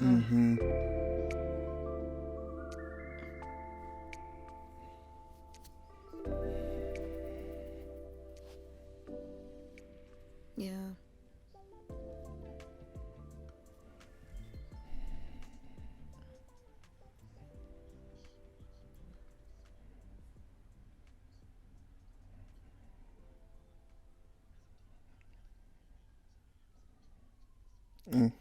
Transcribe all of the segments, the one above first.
Mm-hmm. Yeah. Mm.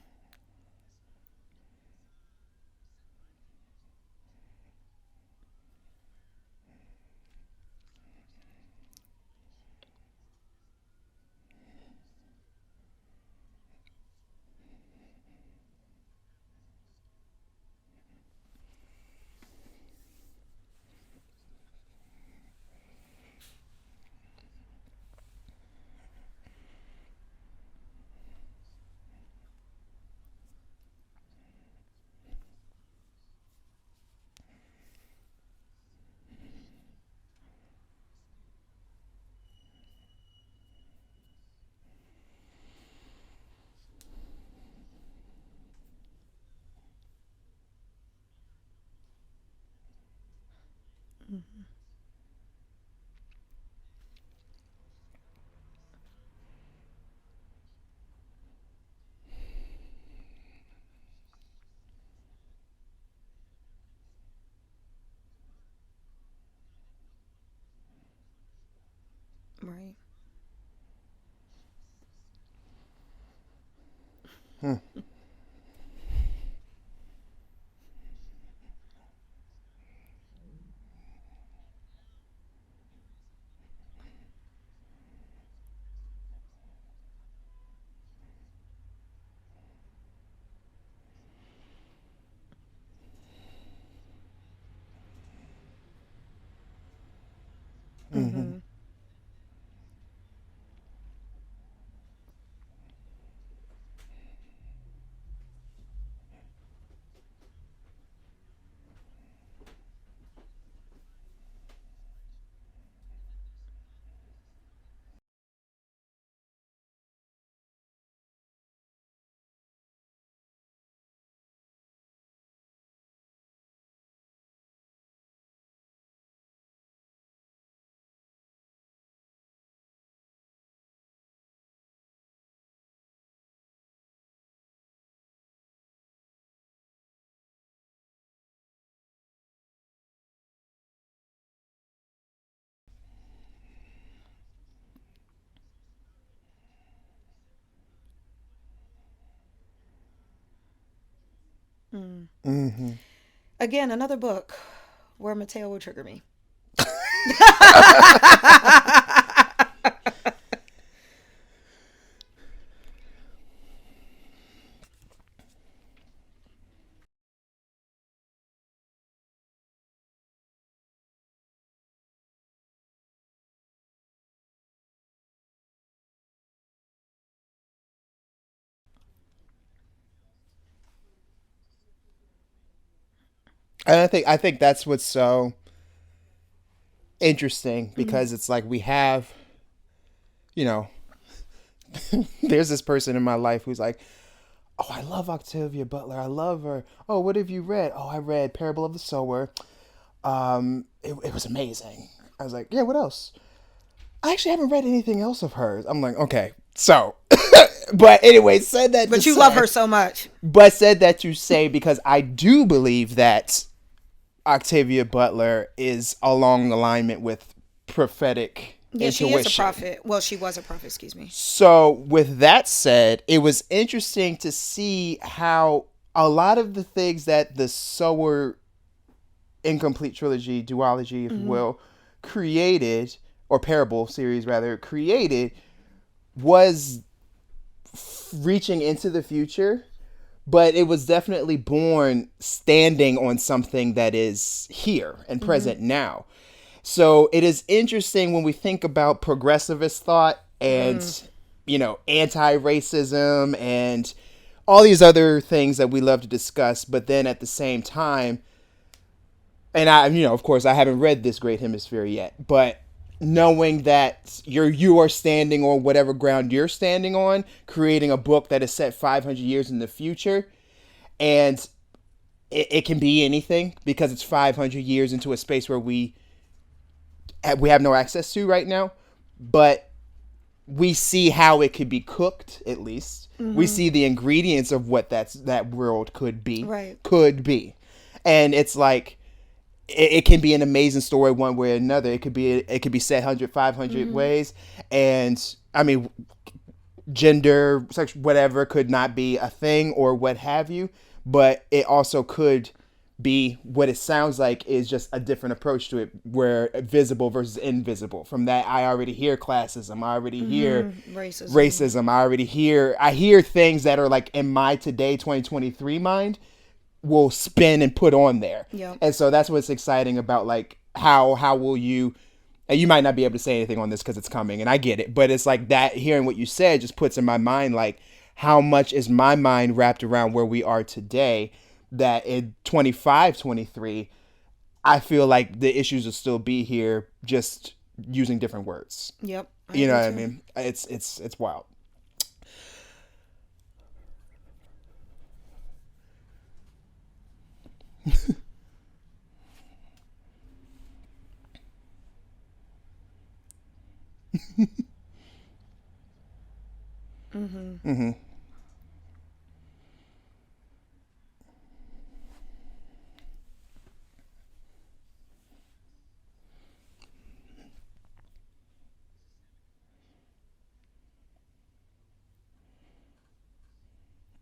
Mm-hmm. Right. Hmm. Mm-hmm. Mm-hmm. Mm. Mm-hmm. Again, another book where Mateo will trigger me. And I think that's what's so interesting Mm. because it's like we have, you know, there's this person in my life who's like, oh, I love Octavia Butler. I love her. Oh, what have you read? Oh, I read Parable of the Sower. It was amazing. I was like, yeah, what else? I actually haven't read anything else of hers. I'm like, okay, so, but anyway, said that to But you love say, her so much. but said that to say because I do believe that Octavia Butler is along the alignment with prophetic Yeah, she is a intuition. prophet. Well, she was a prophet, excuse me. So, with that said, it was interesting to see how a lot of the things that the Sower incomplete trilogy, duology, if you Mm-hmm. will, created, or parable series rather, created, was reaching into the future, but it was definitely born standing on something that is here and Mm-hmm. present now. So it is interesting when we think about progressivist thought and, Mm. anti-racism and all these other things that we love to discuss, but then at the same time, and I, of course, I haven't read this Great Hemisphere yet, but knowing that you are standing on whatever ground you're standing on, creating a book that is set 500 years in the future, and it can be anything because it's 500 years into a space where we have no access to right now, but we see how it could be cooked. At least we Mm-hmm. see the ingredients of what that world Right. could be, and it's like it can be an amazing story one way or another. It could be set 100, 500 Mm-hmm. ways, and I mean, gender, sex, whatever could not be a thing or what have you, but it also could be what it sounds like is just a different approach to it, where visible versus invisible. From that, I already hear classism. I already hear Mm-hmm. Racism. racism. I hear things that are like in my today 2023 mind will spin and put on there. Yep. And so that's what's exciting about like how will you, and you might not be able to say anything on this because it's coming and I get it, but it's like that hearing what you said just puts in my mind like how much is my mind wrapped around where we are today, that in 25, 23, I feel like the issues will still be here, just using different words. Yep. I You know agree what I too. mean? It's wild. Mm-hmm. Mm-hmm.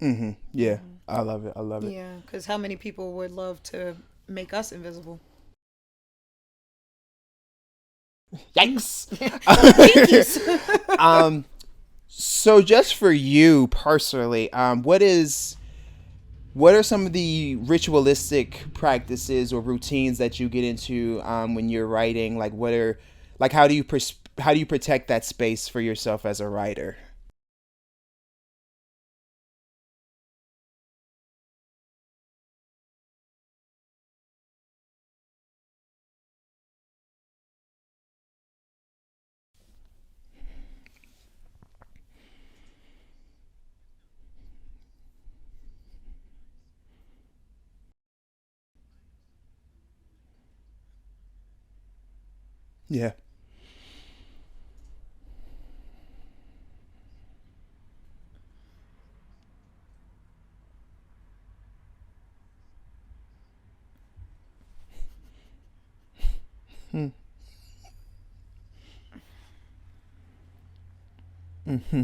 Mm-hmm. Yeah. Mm-hmm. I love it. I love it. Yeah, because how many people would love to make us invisible? Yikes. Jinkies. um so just for you personally, what are some of the ritualistic practices or routines that you get into when you're writing? Like what are like how do you protect that space for yourself as a writer? Yeah. Mm-hmm.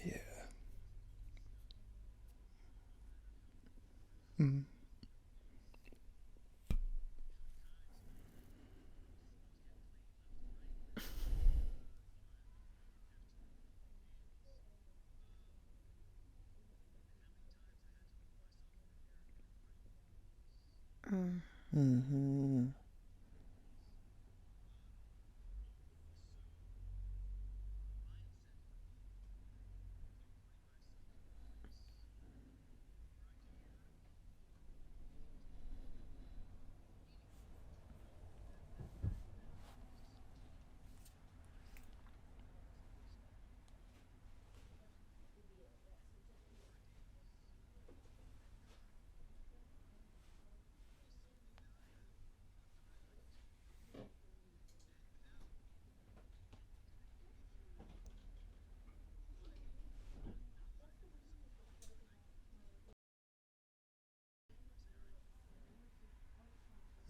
Yeah. Mm. Mm-hmm.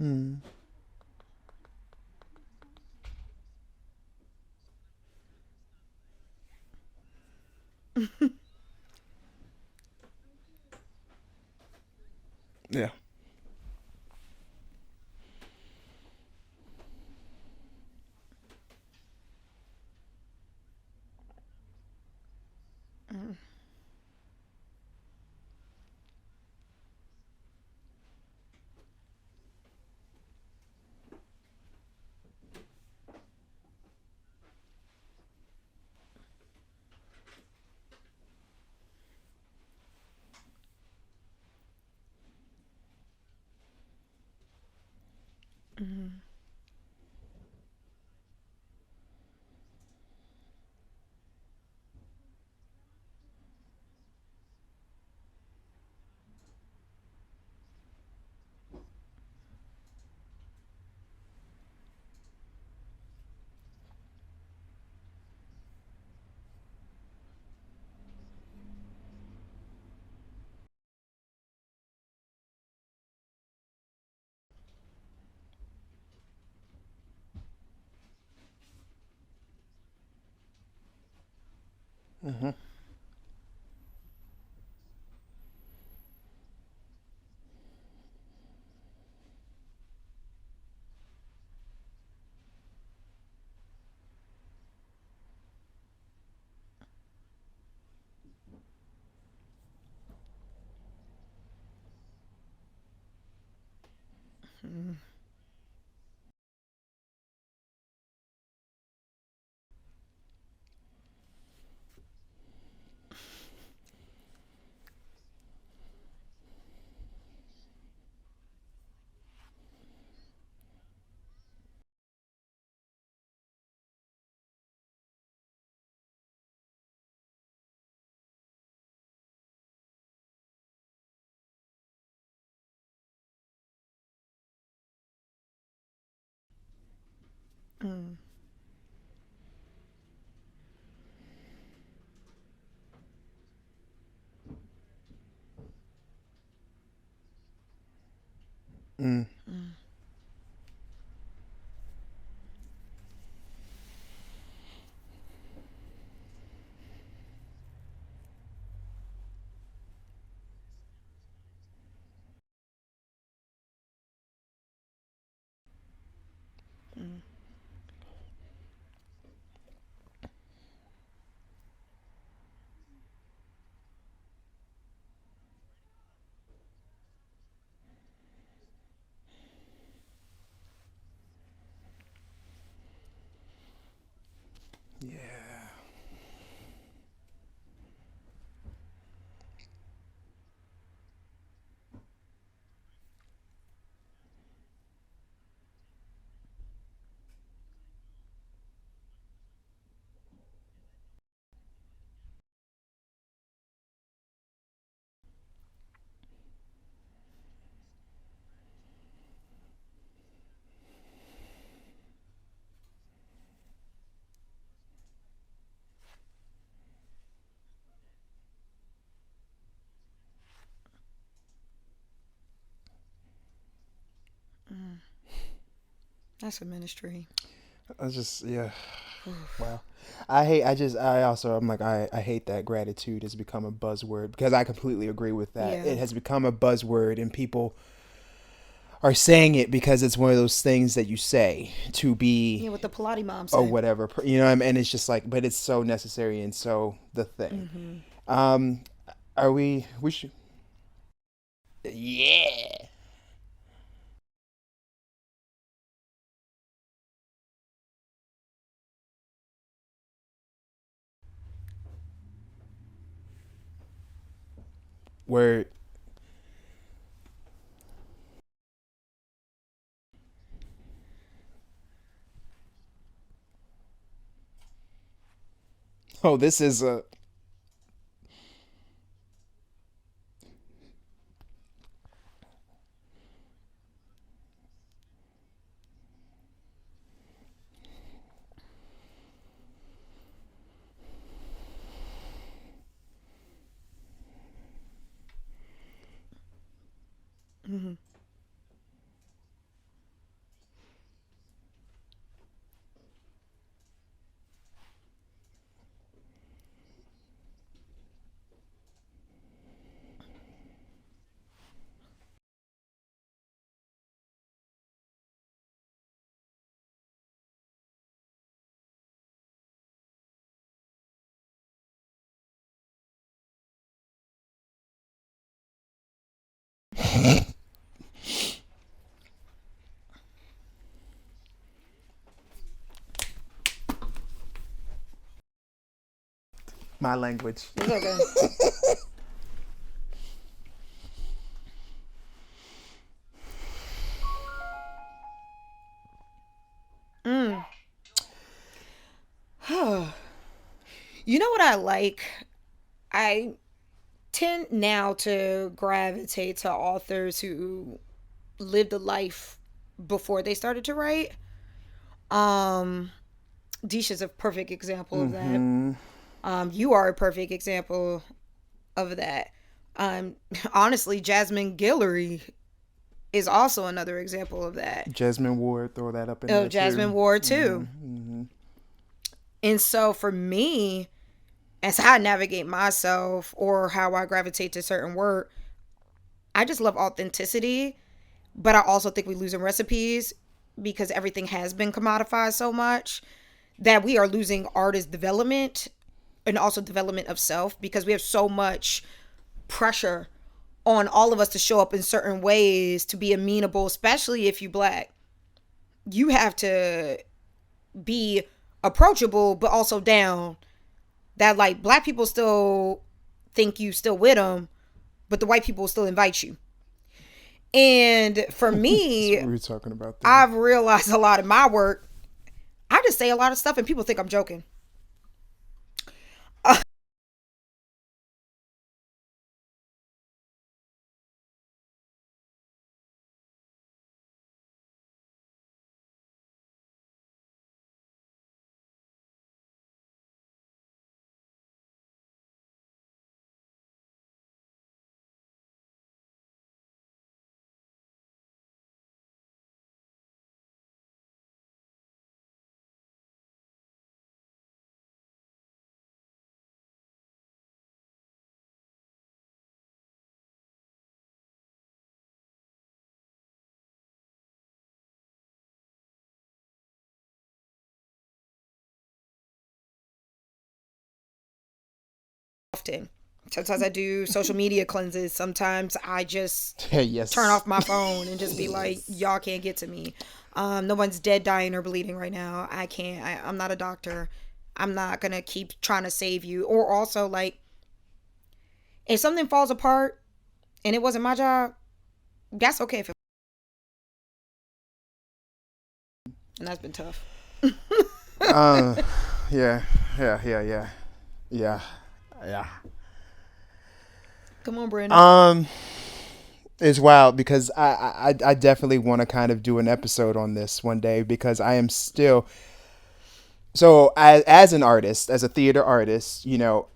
Mm-hmm. Yeah. Hmm. Mm. Mm. Mm. Mm. Yeah. Mm. That's a ministry. I just, yeah. Oof. Wow. I hate that gratitude has become a buzzword because I completely agree with that. Yeah. It has become a buzzword and people are saying it because it's one of those things that you say to be Yeah, what the Pilates mom or say. whatever, you know, and it's just like, but it's so necessary and so the thing. Mm-hmm. Um, we should, yeah. Where, oh, this is a, Mm-hmm. My language. It's okay. You know what I like? I tend now to gravitate to authors who lived a life before they started to write. Um, Disha's a perfect example of that. You are a perfect example of that. Um, Honestly, Jasmine Guillory is also another example of that. Jasmine Ward, throw that up in Oh, there Jasmine too. Ward too. And so for me, as I navigate myself or how I gravitate to certain work, I just love authenticity, but I also think we losing recipes because everything has been commodified so much that we are losing artist development and also development of self because we have so much pressure on all of us to show up in certain ways to be amenable, especially if you black. You have to be approachable but also down. That like black people still think you still with them, but the white people still invite you. And for me, That's what we were talking about there. I've realized a lot of my work, I just say a lot of stuff and people think I'm joking. Often. Sometimes I do social media cleanses. Sometimes I just Yes. turn off my phone and just be like, y'all can't get to me. No one's dead, dying, or bleeding right now. I can't. I'm not a doctor. I'm not going to keep trying to save you. Or also, like, if something falls apart and it wasn't my job, that's okay. And that's been tough. Yeah, yeah, yeah, yeah, yeah, yeah. Come on, Brandon. It's wild because I definitely want to kind of do an episode on this one day because I am still so as an artist, as a theater artist, you know,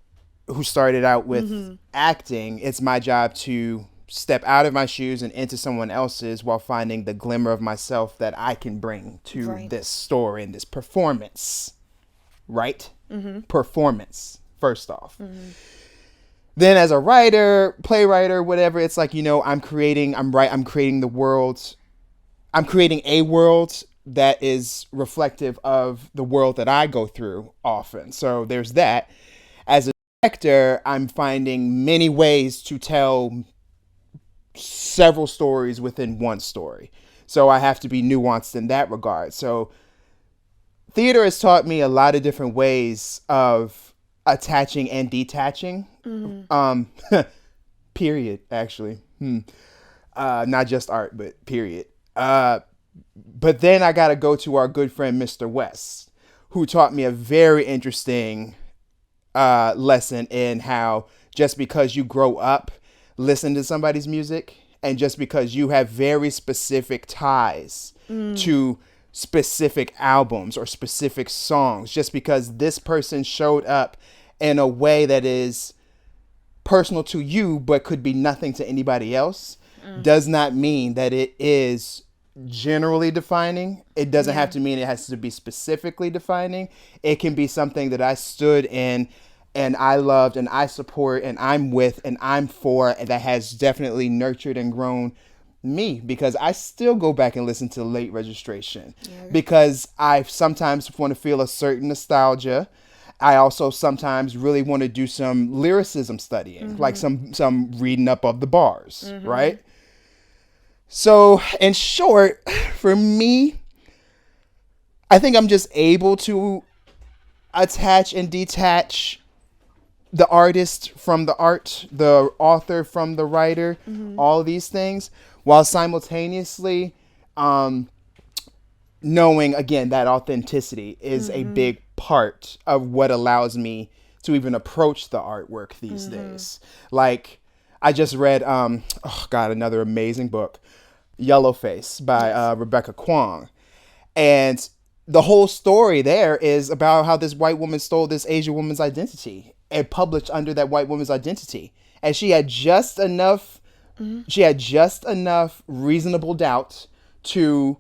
who started out with acting, it's my job to step out of my shoes and into someone else's while finding the glimmer of myself that I can bring to this story and this performance. Right? Performance, first off. Then as a writer, playwright, whatever, it's like, you know, I'm creating the world. I'm creating a world that is reflective of the world that I go through often. So there's that. As a director, I'm finding many ways to tell several stories within one story. So I have to be nuanced in that regard. So theater has taught me a lot of different ways of attaching and detaching. Period, actually. Not just art, but period. But then I got to go to our good friend, Mr. West, who taught me a very interesting lesson in how just because you grow up listening to somebody's music and just because you have very specific ties to specific albums or specific songs, just because this person showed up in a way that is personal to you but could be nothing to anybody else, does not mean that it is generally defining. It doesn't have to mean it has to be specifically defining. It can be something that I stood in and I loved and I support and I'm with and I'm for, and that has definitely nurtured and grown me, because I still go back and listen to Late Registration because I sometimes want to feel a certain nostalgia. I also sometimes really want to do some lyricism studying, like some reading up of the bars, right? So, in short, for me, I think I'm just able to attach and detach the artist from the art, the author from the writer, all these things, while simultaneously um, knowing, again, that authenticity is a big part of what allows me to even approach the artwork these days. Like, I just read, oh God, another amazing book, Yellowface by Yes. Rebecca Kuang. And the whole story there is about how this white woman stole this Asian woman's identity and published under that white woman's identity. And she had just enough reasonable doubt to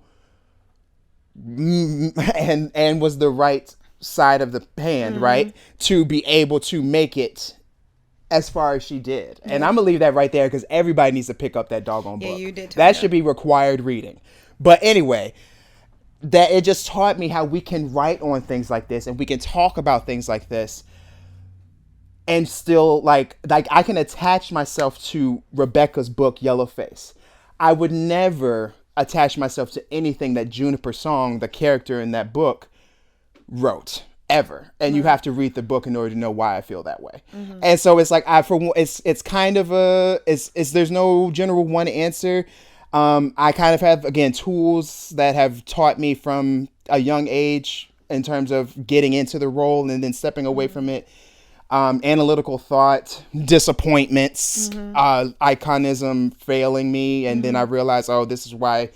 and was the right side of the hand, right? To be able to make it as far as she did. And Yeah. I'm gonna leave that right there because everybody needs to pick up that doggone Yeah, book. you did tell me That that. should be required reading. But anyway, that it just taught me how we can write on things like this and we can talk about things like this and still like I can attach myself to Rebecca's book Yellowface. I would never attach myself to anything that Juniper Song, the character in that book, wrote ever. And you have to read the book in order to know why I feel that way. And so it's like it's kind of it's there's no general one answer. I kind of have, again, tools that have taught me from a young age in terms of getting into the role and then stepping away from it. Analytical thought, disappointments, iconism failing me, and then I realized, oh, this is why I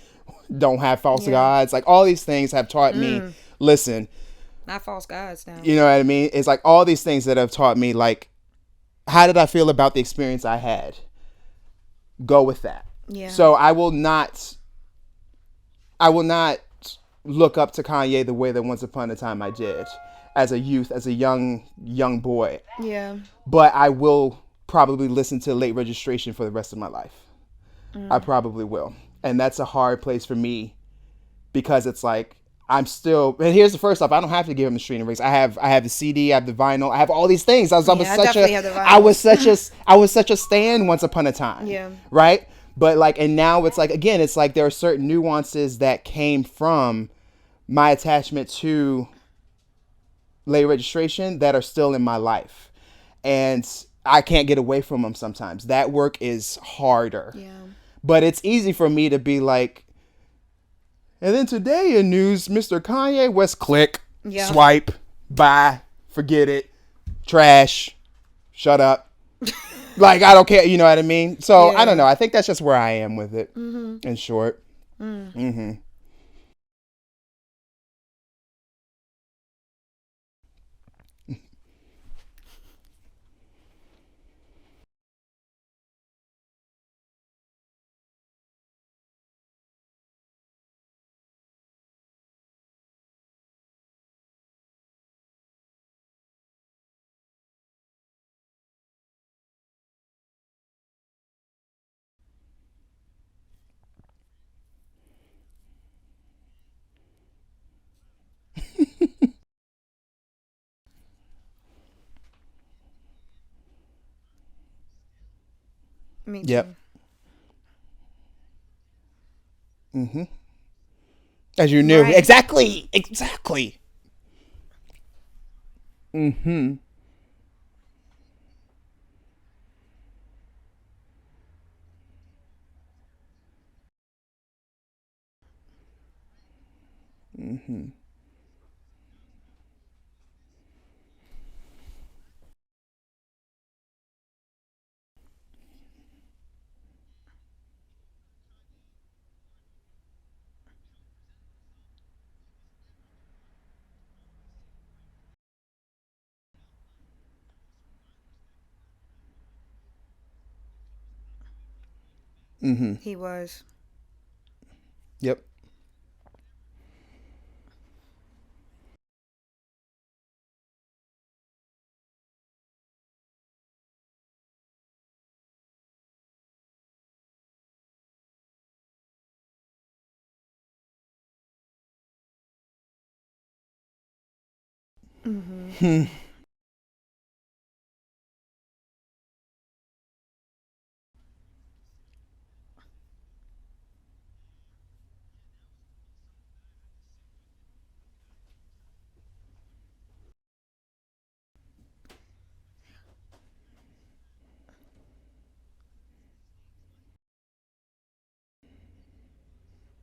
don't have false gods. Like, all these things have taught me, listen, Not false gods now. you know what I mean? It's like all these things that have taught me, like, how did I feel about the experience I had? Go with that. Yeah. So I will not look up to Kanye the way that once upon a time I did as a youth, as a young boy. Yeah. But I will probably listen to Late Registration for the rest of my life. I probably will. And that's a hard place for me because it's like I'm still, and here's the first off, I don't have to give him the streaming rates. I have the CD, I have the vinyl, I have all these things. I definitely have the vinyl. I was such a stan once upon a time. Yeah. Right? But like, and now it's like, again, it's like there are certain nuances that came from my attachment to Late Registration that are still in my life. And I can't get away from them sometimes. That work is harder. Yeah. But it's easy for me to be like, and then today in news, Mr. Kanye West, click, Yeah. swipe, bye, forget it, trash, shut up. Like, I don't care, you know what I mean? So, Yeah. I don't know. I think that's just where I am with it, in short. Me too. Yep. As you knew. Right. Exactly. Exactly. Mm-hmm. Mm-hmm. Mm-hmm. He was. Yep.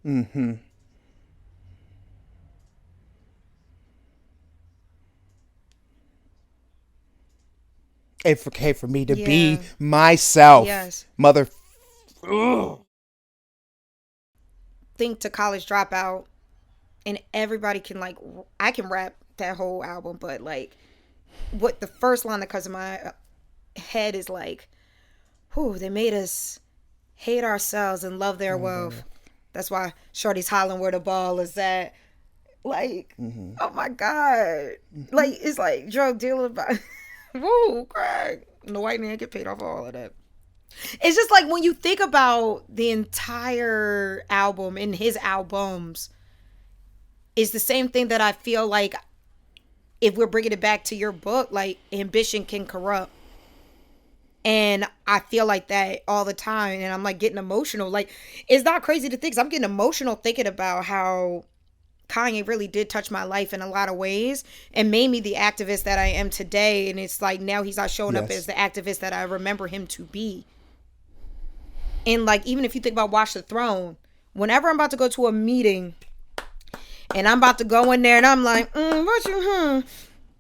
Mm-hmm. It's okay for me to be Yeah. myself, Yes. mother. Ugh. Think to college dropout, and everybody can like. I can rap that whole album, but like, what the first line that comes to my head is like, "Whew, they made us hate ourselves and love their wealth." That's why Shorty's hollering where the ball is at. Like, Mm-hmm. oh my God. Like, it's like drug dealer by woo, crack. And the white man get paid off for all of that. It's just like when you think about the entire album and his albums, it's the same thing that I feel like if we're bringing it back to your book, like ambition can corrupt. And I feel like that all the time. And I'm like getting emotional. Like, it's not crazy to think. 'Cause I'm getting emotional thinking about how Kanye really did touch my life in a lot of ways and made me the activist that I am today. And it's like now he's not showing up as Yes. the activist that I remember him to be. And like, even if you think about Watch the Throne, whenever I'm about to go to a meeting and I'm about to go in there and I'm like, what you,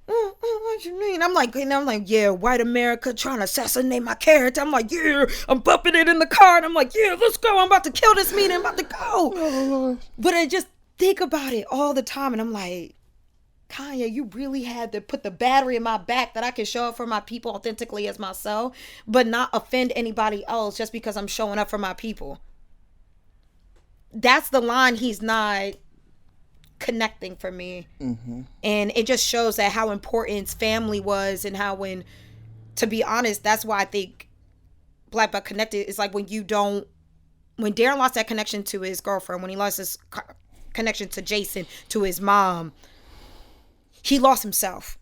what you mean? I'm like, and I'm like, yeah, white America trying to assassinate my character. I'm like, yeah, I'm bumping it in the car. And I'm like, yeah, let's go. I'm about to kill this meeting. I'm about to go. Oh Lord. But I just think about it all the time. And I'm like, Kanye, you really had to put the battery in my back that I can show up for my people authentically as myself, but not offend anybody else just because I'm showing up for my people. That's the line he's not connecting for me. Mm-hmm. And it just shows that how important family was and how when, to be honest, that's why I think Black Buck Connected is like when you don't, when Darren lost that connection to his girlfriend, when he lost his connection to Jason, to his mom, he lost himself.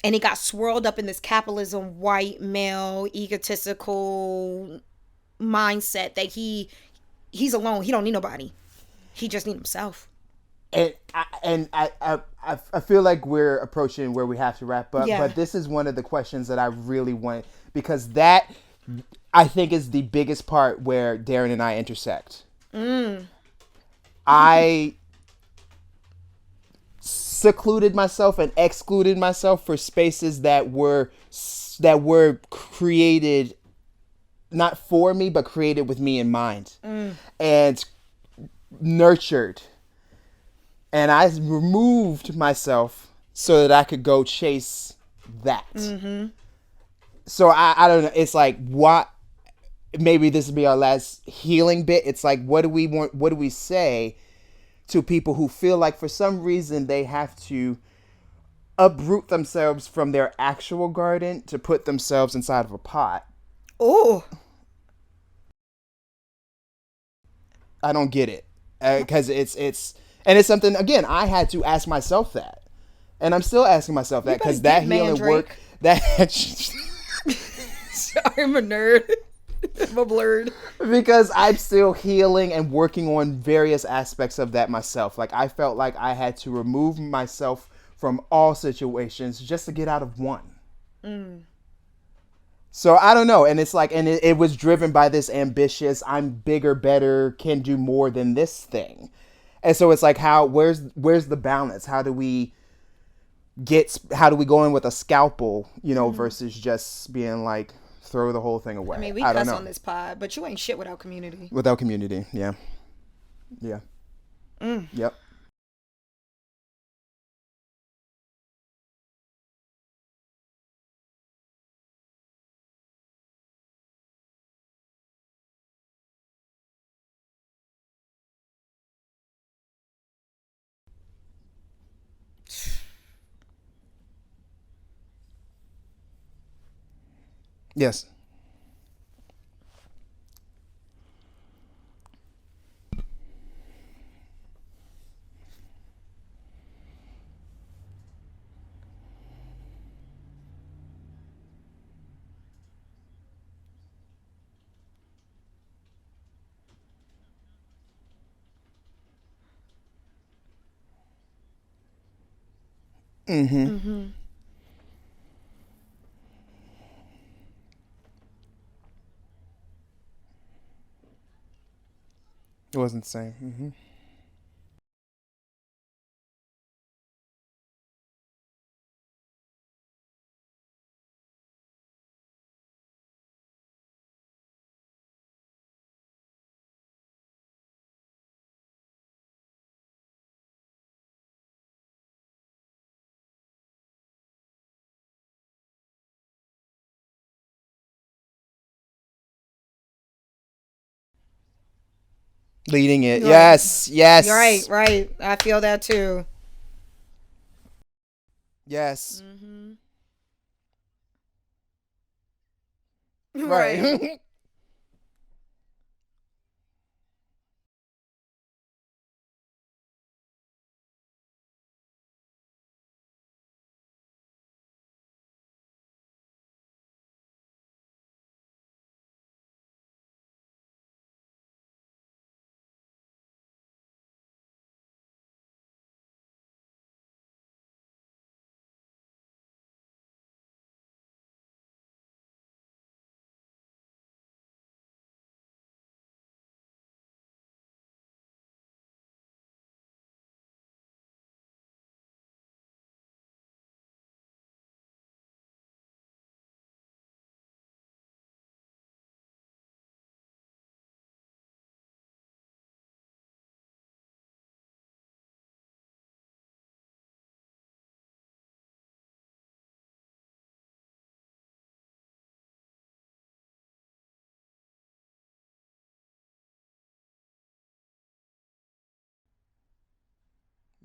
And he got swirled up in this capitalism, white male, egotistical mindset that he's alone. He don't need nobody. He just need himself. And I feel like we're approaching where we have to wrap up. Yeah. But this is one of the questions that I really want because that I think is the biggest part where Darren and I intersect. I secluded myself and excluded myself for spaces that were created not for me but created with me in mind and nurtured, and I removed myself so that I could go chase that. So I don't know, it's like what, maybe this will be our last healing bit. It's like what do we want, what do we say to people who feel like for some reason they have to uproot themselves from their actual garden to put themselves inside of a pot? Oh, I don't get it because it's something, again, I had to ask myself that, and I'm still asking myself that because that healing work that sorry, I'm a nerd. I'm a blurred. because I'm still healing and working on various aspects of that myself. Like I felt like I had to remove myself from all situations just to get out of one. So I don't know, and it's like, and it was driven by this ambitious, I'm bigger, better, can do more than this thing, and so it's like, where's the balance? How do we go in with a scalpel, versus just being like throw the whole thing away? I mean, we I don't cuss know. on this pod, but you ain't shit without community. Without community, yeah. Yep. Yes. It wasn't the same. Leading it. Right. Yes. Yes. Right. I feel that too. Yes. Mm-hmm. Right. Right.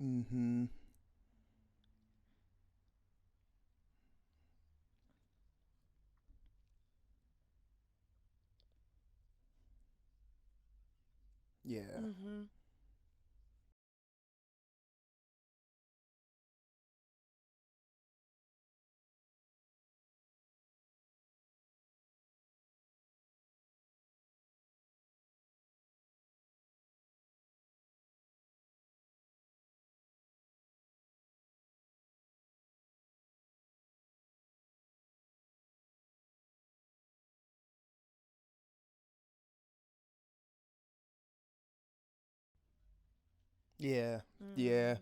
Mm-hmm. Yeah. Mm-hmm. Yeah. Yeah.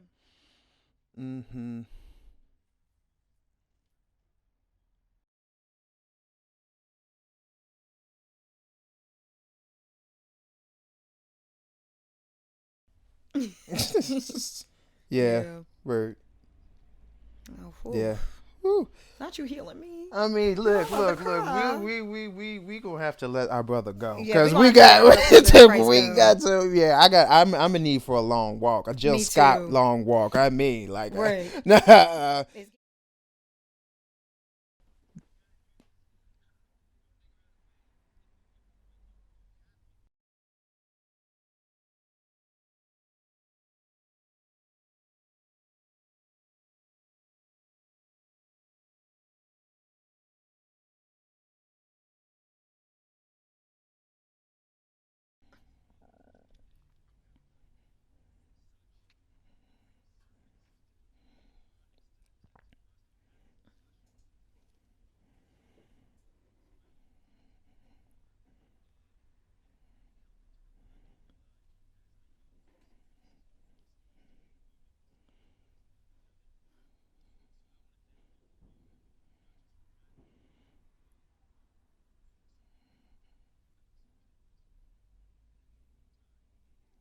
Mm. Mm-hmm. Yeah. Yeah. Word. Oh, whew. Yeah. Woo. Not you healing me. I mean, I'm look, about to look, look. We cry. we we we we gonna have to let our brother go Yeah, we're because gonna we have to let got our brother in Christ we go. got to. Yeah, I'm in need for a long walk. A Jill Me Scott too. long walk. I mean, like, Right. It's-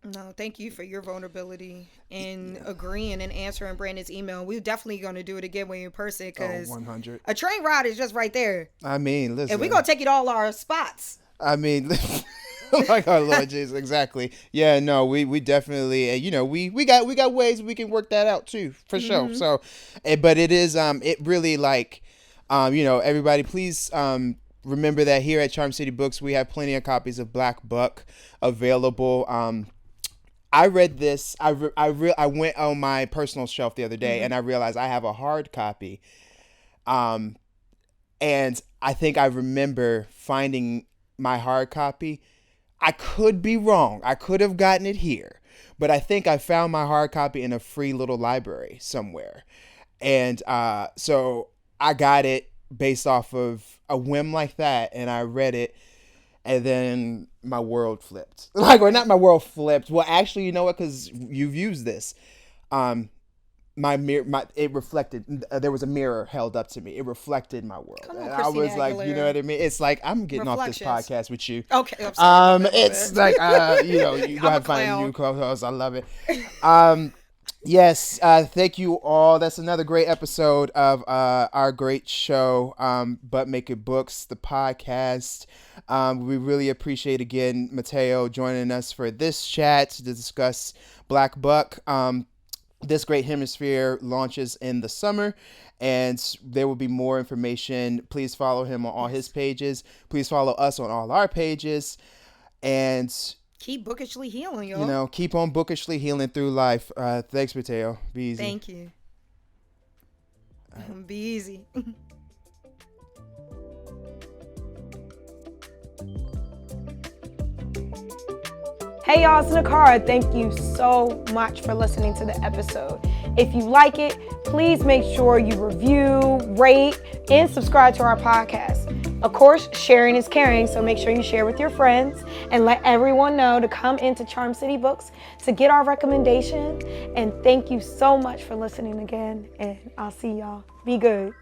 No, thank you for your vulnerability and yeah. agreeing and answering Brandon's email. We're definitely going to do it again when you're in person Oh, because 100. a train ride is just right there. I mean, And we're listen. going to take you to all our spots. I mean, like our Lord Jesus, exactly. Yeah, no, we definitely, we got ways we can work that out too, for sure. Mm-hmm. So, but it is, it really like, everybody, please, remember that here at Charm City Books, we have plenty of copies of Black Buck available. I read this. I went on my personal shelf the other day, Mm-hmm. and I realized I have a hard copy. Um, and I think I remember finding my hard copy. I could be wrong. I could have gotten it here, but I think I found my hard copy in a free little library somewhere, and so I got it based off of a whim like that, and I read it, and then my world flipped. Like, or not Right. my world flipped. Well, actually, you know what? Because you've used this. Um, my mirror, it reflected. There was a mirror held up to me. It reflected my world, Come on, and I Christina was like, you know what Aguilera. I mean? It's like I'm getting off this Reflections. podcast with you. Okay, I'm sorry. My bad, my It's bad. like, you gonna I'm have a to find a new clown. co-host. I love it. Um, Yes, thank you all. That's another great episode of our great show, But Make It Books, the podcast. We really appreciate again Mateo joining us for this chat to discuss Black Buck. This Great Hemisphere launches in the summer, and there will be more information. Please follow him on all his pages. Please follow us on all our pages. And keep bookishly healing, y'all. keep on bookishly healing through life. Thanks, Mateo. Be easy. Thank you. Be easy. Hey y'all, it's Niccara. Thank you so much for listening to the episode. If you like it, please make sure you review, rate, and subscribe to our podcast. Of course, sharing is caring, so make sure you share with your friends and let everyone know to come into Charm City Books to get our recommendation. And thank you so much for listening again, and I'll see y'all. Be good.